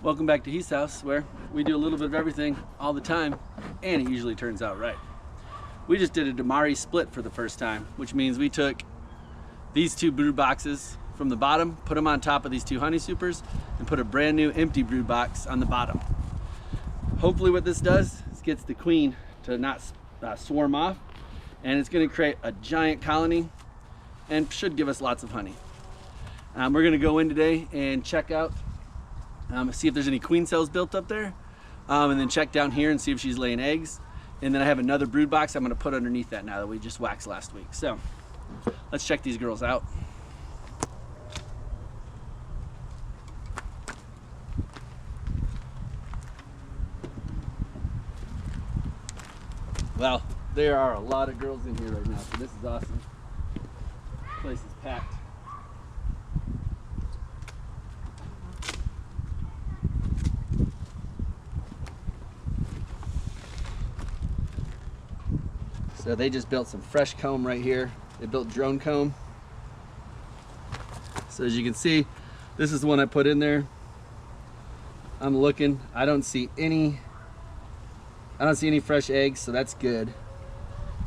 Welcome back to Hive's house, where we do a little bit of everything all the time, and it usually turns out right. We just did a Demaree Split for the first time, which means we took these two brood boxes from the bottom, put them on top of these two honey supers, and put a brand new empty brood box on the bottom. Hopefully what this does is gets the queen to not swarm off, and it's going to create a giant colony and should give us lots of honey. We're going to go in today and check out, see if there's any queen cells built up there, and then check down here and see if she's laying eggs. And then I have another brood box I'm going to put underneath that now that we just waxed last week. So let's check these girls out. Well, there are a lot of girls in here right now, so this is awesome. This place is packed. So they just built some fresh comb right here. They built drone comb. So as you can see, this is the one I put in there. I'm looking, I don't see any fresh eggs, so that's good.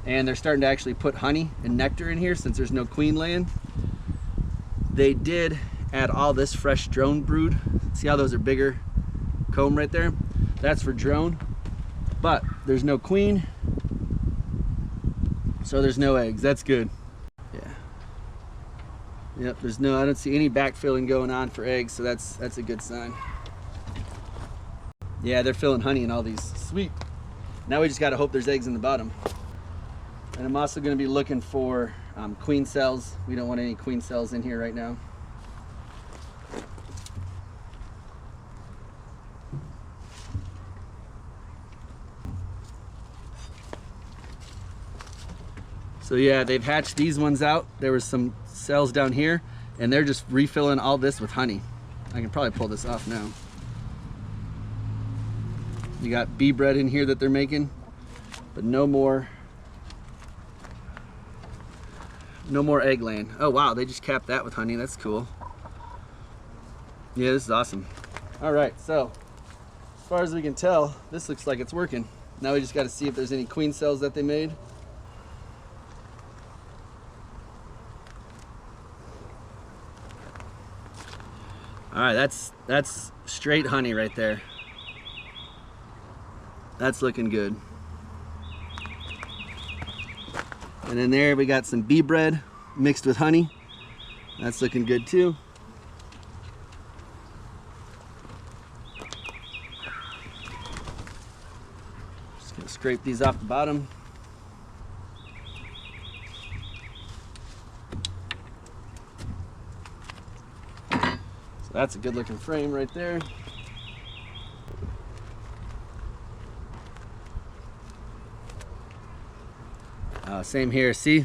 And they're starting to actually put honey and nectar in here since there's no queen laying. They did add all this fresh drone brood. See how those are bigger comb right there? That's for drone, but there's no queen, so there's no eggs. That's good. Yeah. Yep, I don't see any backfilling going on for eggs, so that's a good sign. Yeah, they're filling honey in all these. Sweet. Now we just gotta hope there's eggs in the bottom. And I'm also gonna be looking for queen cells. We don't want any queen cells in here right now. So yeah, they've hatched these ones out. There was some cells down here, and they're just refilling all this with honey. I can probably pull this off now. You got bee bread in here that they're making, but no more egg laying. Oh wow, they just capped that with honey. That's cool. Yeah, this is awesome. All right, so as far as we can tell, this looks like it's working. Now we just got to see if there's any queen cells that they made. All right, that's straight honey right there. That's looking good. And then there we got some bee bread mixed with honey. That's looking good too. Just gonna scrape these off the bottom. So that's a good looking frame right there. Same here. See,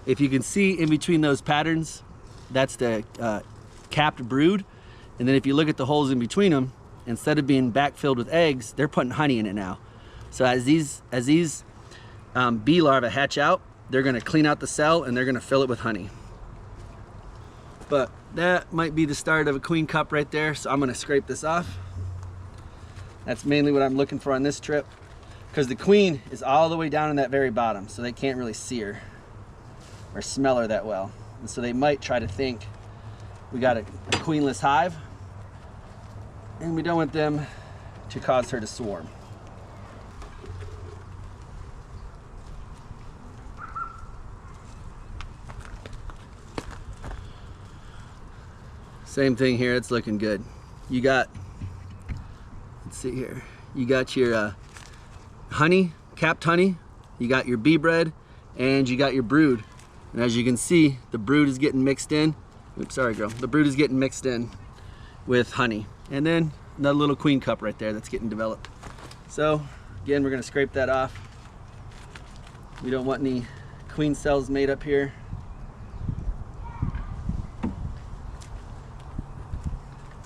if you can see in between those patterns, that's the capped brood. And then if you look at the holes in between them, instead of being backfilled with eggs, they're putting honey in it now. So as these bee larvae hatch out, they're going to clean out the cell and they're going to fill it with honey. But that might be the start of a queen cup right there. So I'm going to scrape this off. That's mainly what I'm looking for on this trip, because the queen is all the way down in that very bottom, so they can't really see her or smell her that well. And so they might try to think we got a queenless hive, and we don't want them to cause her to swarm. Same thing here, it's looking good. You got, let's see here, you got your honey, capped honey, you got your bee bread, and you got your brood. And as you can see, the brood is getting mixed in. Oops, sorry girl. The brood is getting mixed in with honey. And then another little queen cup right there that's getting developed. So again, we're gonna scrape that off. We don't want any queen cells made up here.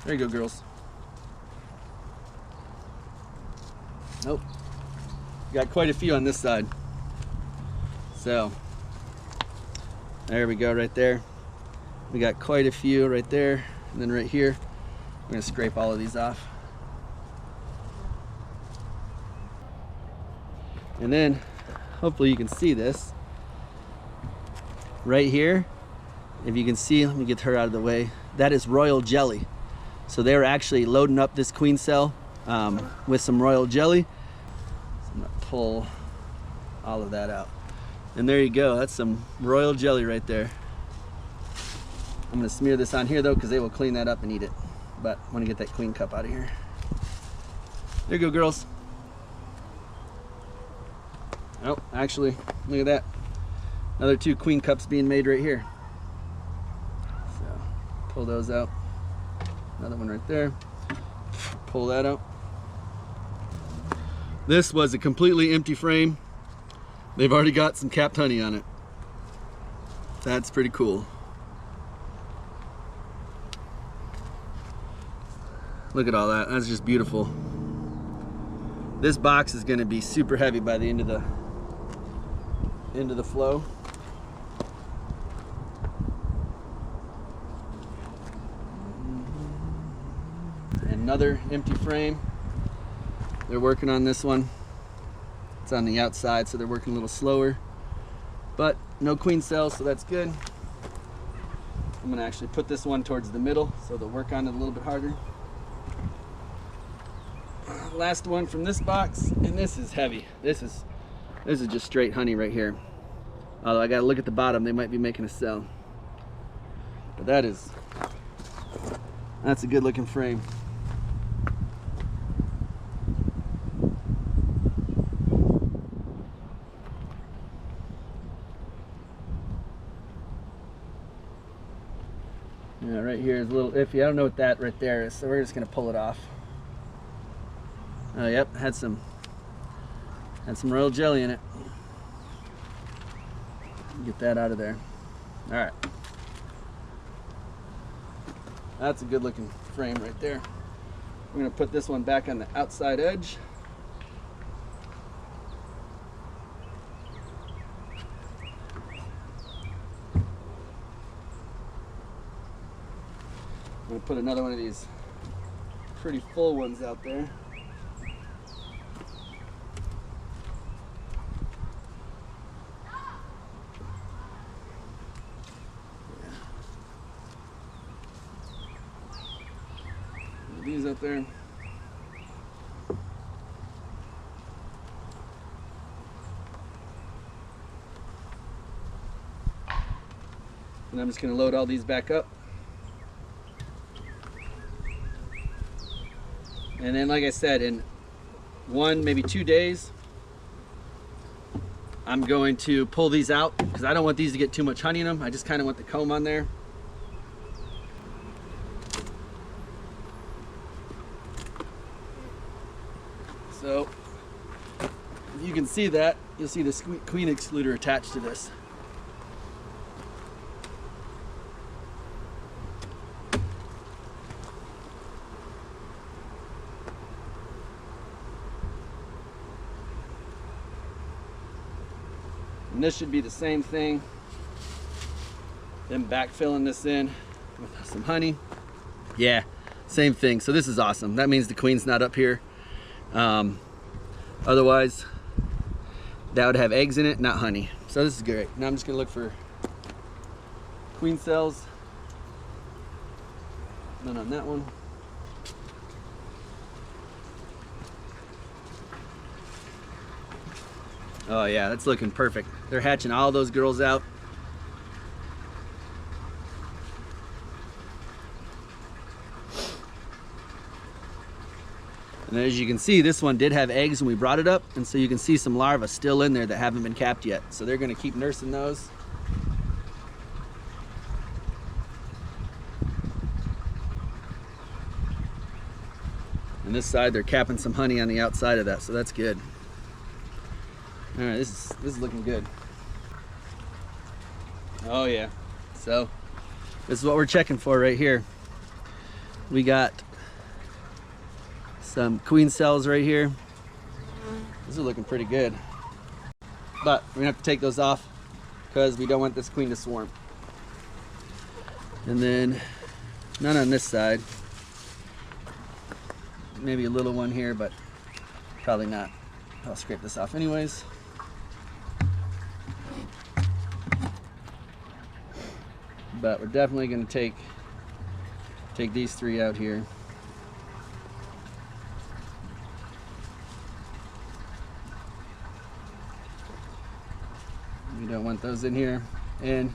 There you go, girls. Nope. Got quite a few on this side. So there we go right there. We got quite a few right there, and then right here. I'm gonna scrape all of these off. And then, hopefully you can see this. Right here, if you can see, let me get her out of the way. That is royal jelly. So they were actually loading up this queen cell with some royal jelly. So I'm gonna pull all of that out. And there you go, that's some royal jelly right there. I'm gonna smear this on here though, because they will clean that up and eat it. But I wanna get that queen cup out of here. There you go, girls. Oh, actually, look at that. Another 2 queen cups being made right here. So, pull those out. Another one right there. Pull that out. This was a completely empty frame. They've already got some capped honey on it. That's pretty cool. Look at all that. That's just beautiful. This box is going to be super heavy by the end of the flow. Another empty frame. They're working on this one. It's on the outside, so they're working a little slower. But no queen cells, so that's good. I'm gonna actually put this one towards the middle, so they'll work on it a little bit harder. Last one from this box, and this is heavy. This is just straight honey right here. Although I gotta look at the bottom, they might be making a cell. But that's a good looking frame. Yeah, right here is a little iffy. I don't know what that right there is, so we're just gonna pull it off. Oh, yep, had some royal jelly in it. Get that out of there. All right. That's a good looking frame right there. I'm gonna put this one back on the outside edge. I'm gonna put another one of these pretty full ones out there. These up there. And I'm just going to load all these back up. And then, like I said, in 1, maybe 2 days, I'm going to pull these out because I don't want these to get too much honey in them. I just kind of want the comb on there. So, if you can see that, you'll see the queen excluder attached to this. And this should be the same thing. Then backfilling this in with some honey. Yeah, same thing. So this is awesome. That means the queen's not up here. Otherwise, that would have eggs in it, not honey. So this is great. Now I'm just gonna look for queen cells. None on that one. Oh yeah, that's looking perfect. They're hatching all those girls out. And as you can see, this one did have eggs when we brought it up, and so you can see some larvae still in there that haven't been capped yet. So they're gonna keep nursing those. And this side, they're capping some honey on the outside of that, so that's good. All right, this is looking good. Oh yeah, so this is what we're checking for right here. We got some queen cells right here. These are looking pretty good. But we're gonna have to take those off because we don't want this queen to swarm. And then none on this side. maybe a little one here, but probably not. I'll scrape this off anyways. But we're definitely going to take these 3 out here. We don't want those in here. And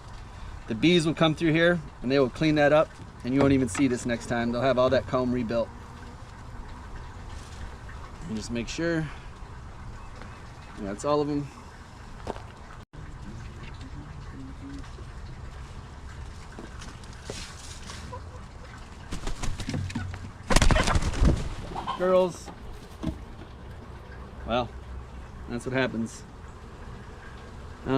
the bees will come through here and they will clean that up, and you won't even see this next time. They'll have all that comb rebuilt. And just make sure that's all of them. Girls. Well, that's what happens. I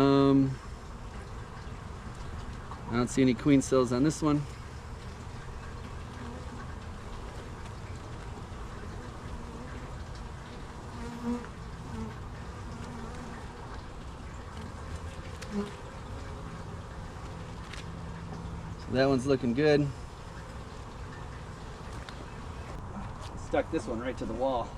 don't see any queen cells on this one. So that one's looking good. Stuck this one right to the wall.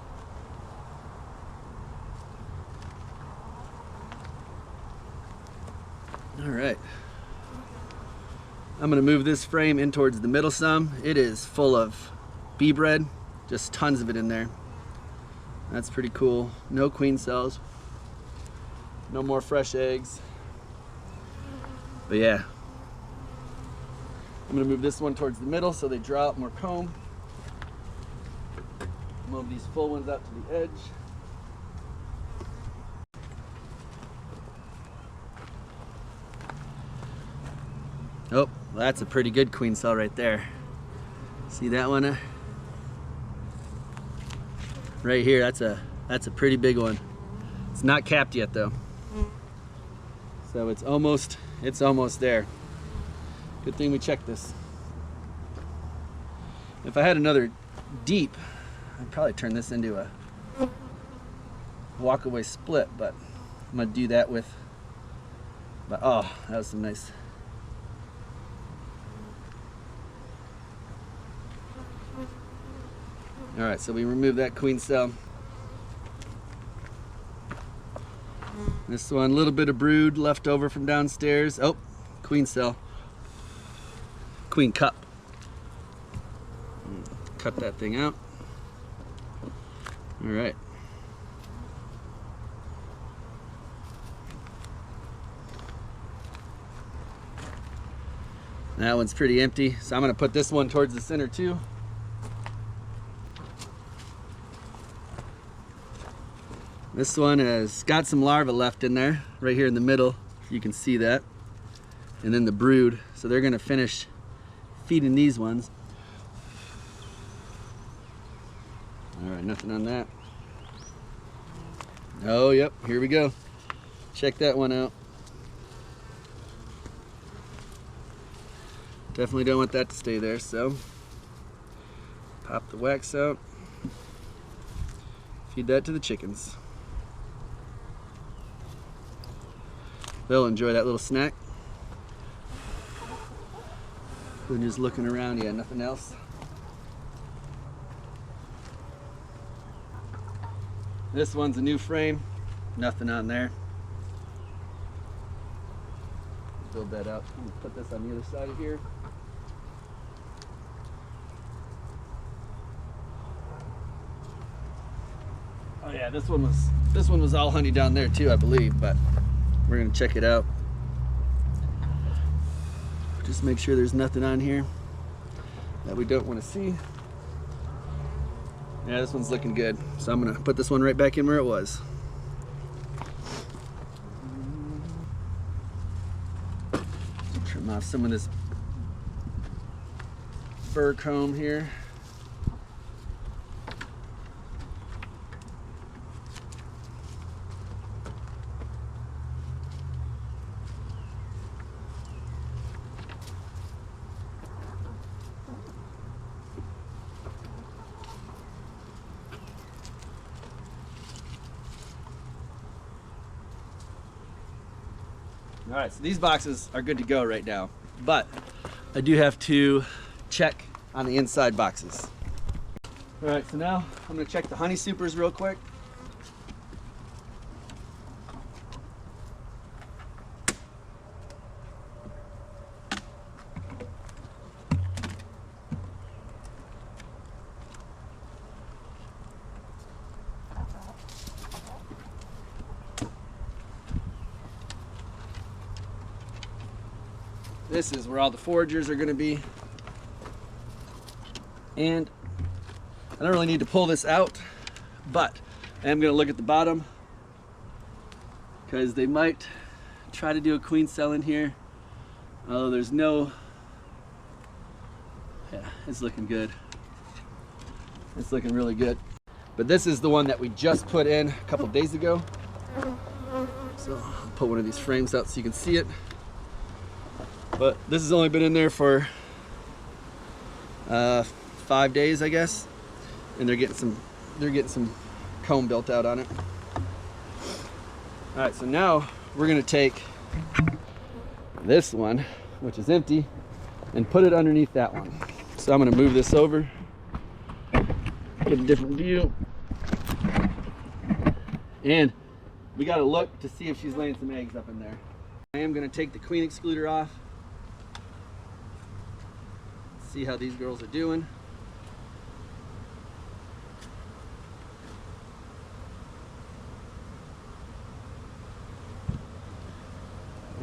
All right. I'm gonna move this frame in towards the middle some. It is full of bee bread, just tons of it in there. That's pretty cool. No queen cells, no more fresh eggs. But yeah, I'm gonna move this one towards the middle so they draw out more comb. Move these full ones out to the edge. Oh, that's a pretty good queen cell right there. See that one? Right here, that's a pretty big one. It's not capped yet though. So it's almost there. Good thing we checked this. If I had another deep, I'd probably turn this into a walk-away split, but I'm gonna do that with, but oh, that was some nice. All right, so we remove that queen cell. This one, a little bit of brood left over from downstairs. Oh, queen cell. Queen cup. Cut that thing out. All right. That one's pretty empty, so I'm gonna put this one towards the center too. This one has got some larvae left in there, right here in the middle. You can see that. And then the brood. So they're gonna finish feeding these ones. All right, nothing on that. Oh, yep, here we go. Check that one out. Definitely don't want that to stay there, so pop the wax out. Feed that to the chickens. They'll enjoy that little snack. We're just looking around, yeah, nothing else. This one's a new frame, nothing on there. Build that up. Put this on the other side of here. Oh yeah, this one was all honey down there too, I believe, but we're gonna check it out. Just make sure there's nothing on here that we don't want to see. Yeah, this one's looking good. So I'm gonna put this one right back in where it was. Trim off some of this fur comb here. All right, so these boxes are good to go right now, but I do have to check on the inside boxes. All right, so now I'm gonna check the honey supers real quick. This is where all the foragers are going to be. And I don't really need to pull this out, but I am going to look at the bottom because they might try to do a queen cell in here. Although there's no, yeah, it's looking good. It's looking really good. But this is the one that we just put in a couple days ago. So I'll put one of these frames out so you can see it. But this has only been in there for 5 days, I guess, and they're getting some comb built out on it. All right, so now we're gonna take this one, which is empty, and put it underneath that one. So I'm gonna move this over, get a different view, and we gotta look to see if she's laying some eggs up in there. I am gonna take the queen excluder off. See how these girls are doing.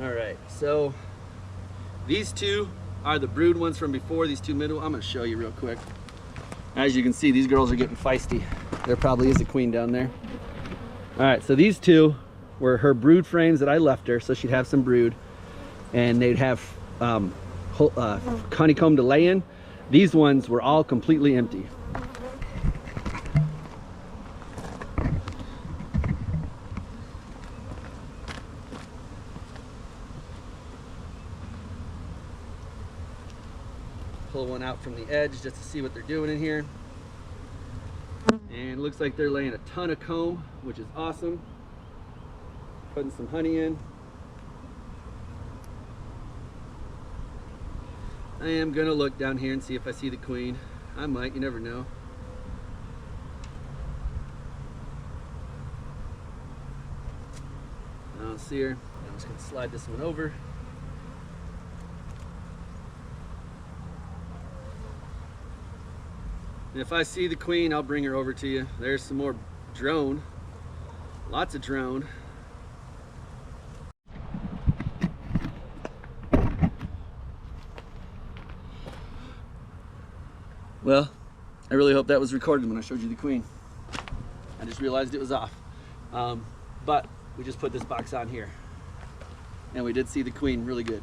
All right, so these two are the brood ones from before, these two middle. I'm gonna show you real quick. As you can see, these girls are getting feisty. There probably is a queen down there. All right, so these two were her brood frames that I left her so she'd have some brood, and they'd have honeycomb to lay in. These ones were all completely empty. Pull one out from the edge just to see what they're doing in here. And it looks like they're laying a ton of comb, which is awesome. Putting some honey in. I am gonna look down here and see if I see the queen. I might, you never know. I don't see her. I'm just gonna slide this one over. And if I see the queen, I'll bring her over to you. There's some more drone. Lots of drone. Well, I really hope that was recorded when I showed you the queen. I just realized it was off. But we just put this box on here. And we did see the queen really good.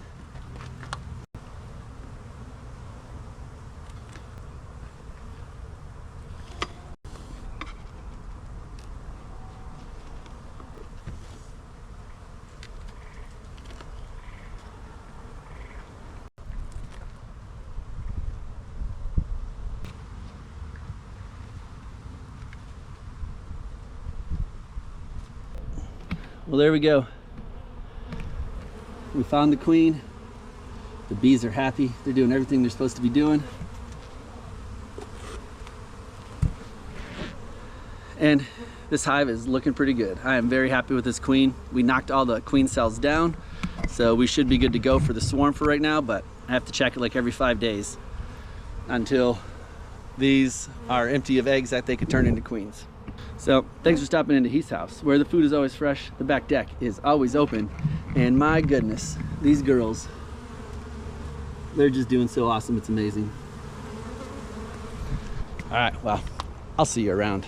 Well, there we go. We found the queen. The bees are happy. They're doing everything they're supposed to be doing. And this hive is looking pretty good. I am very happy with this queen. We knocked all the queen cells down, so we should be good to go for the swarm for right now, but I have to check it like every 5 days until these are empty of eggs that they could turn into queens. So thanks for stopping into Hive's house, where the food is always fresh, the back deck is always open, and my goodness, these girls, they're just doing so awesome, it's amazing. All right, well, I'll see you around.